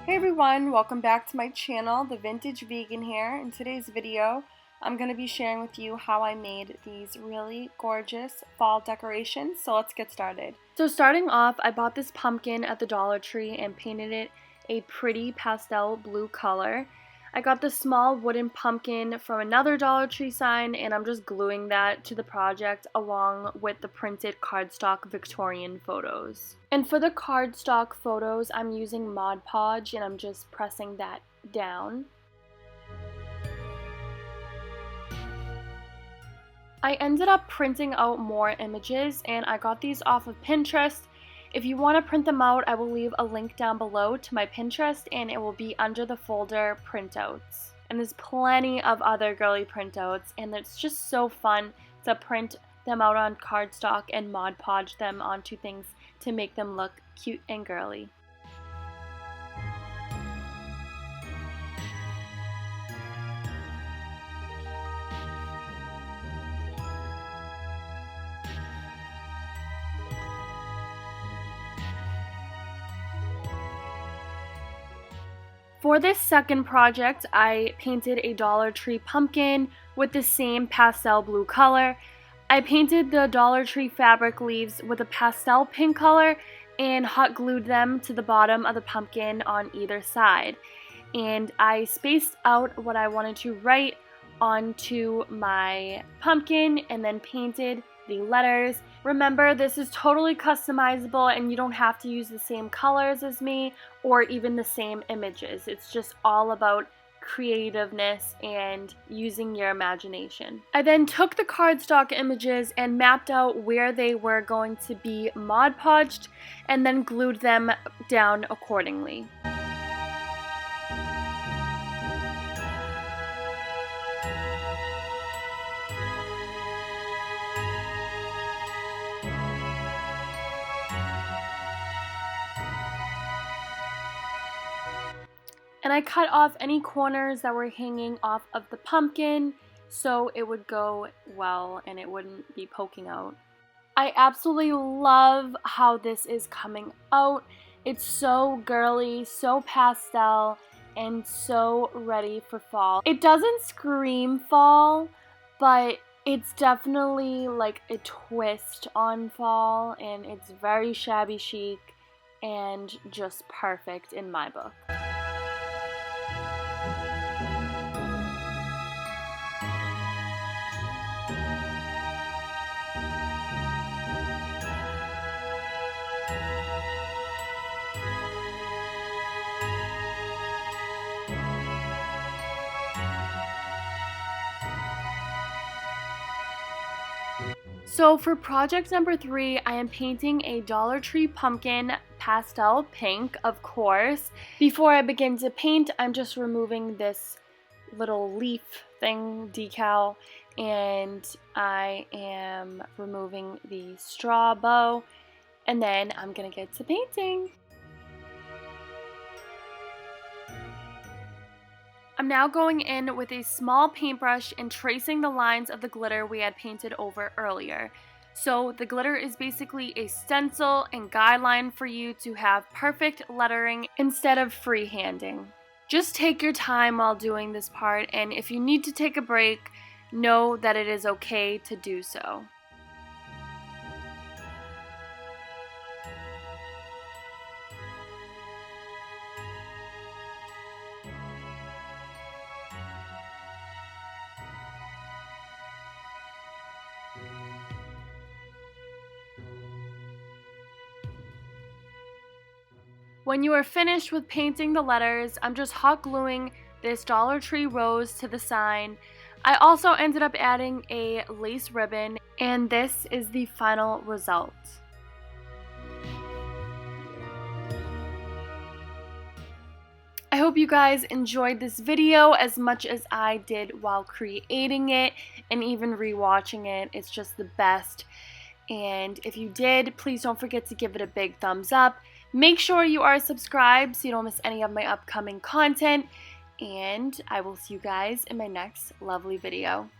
Hey everyone, welcome back to my channel, The Vintage Vegan here. In today's video, I'm going to be sharing with you how I made these really gorgeous fall decorations, so let's get started. So starting off, I bought this pumpkin at the Dollar Tree and painted it a pretty pastel blue color. I got the small wooden pumpkin from another Dollar Tree sign, and I'm just gluing that to the project along with the printed cardstock Victorian photos. And for the cardstock photos, I'm using Mod Podge, and I'm just pressing that down. I ended up printing out more images, and I got these off of Pinterest. If you want to print them out, I will leave a link down below to my Pinterest, and it will be under the folder printouts. And there's plenty of other girly printouts, and it's just so fun to print them out on cardstock and Mod Podge them onto things to make them look cute and girly. For this second project, I painted a Dollar Tree pumpkin with the same pastel blue color. I painted the Dollar Tree fabric leaves with a pastel pink color and hot glued them to the bottom of the pumpkin on either side. And I spaced out what I wanted to write onto my pumpkin and then painted the letters. Remember, this is totally customizable and you don't have to use the same colors as me or even the same images. It's just all about creativeness and using your imagination. I then took the cardstock images and mapped out where they were going to be Mod Podged and then glued them down accordingly. And I cut off any corners that were hanging off of the pumpkin so it would go well and it wouldn't be poking out. I absolutely love how this is coming out. It's so girly, so pastel, and so ready for fall. It doesn't scream fall, but it's definitely like a twist on fall, and it's very shabby chic and just perfect in my book. So for project number 3, I am painting a Dollar Tree pumpkin pastel pink, of course. Before I begin to paint, I'm just removing this little leaf thing decal, and I am removing the straw bow, and then I'm gonna get to painting. I'm now going in with a small paintbrush and tracing the lines of the glitter we had painted over earlier. So the glitter is basically a stencil and guideline for you to have perfect lettering instead of freehanding. Just take your time while doing this part, and if you need to take a break, know that it is okay to do so. When you are finished with painting the letters, I'm just hot gluing this Dollar Tree rose to the sign. I also ended up adding a lace ribbon, and this is the final result. I hope you guys enjoyed this video as much as I did while creating it and even rewatching it. It's just the best. And if you did, please don't forget to give it a big thumbs up. Make sure you are subscribed so you don't miss any of my upcoming content. And I will see you guys in my next lovely video.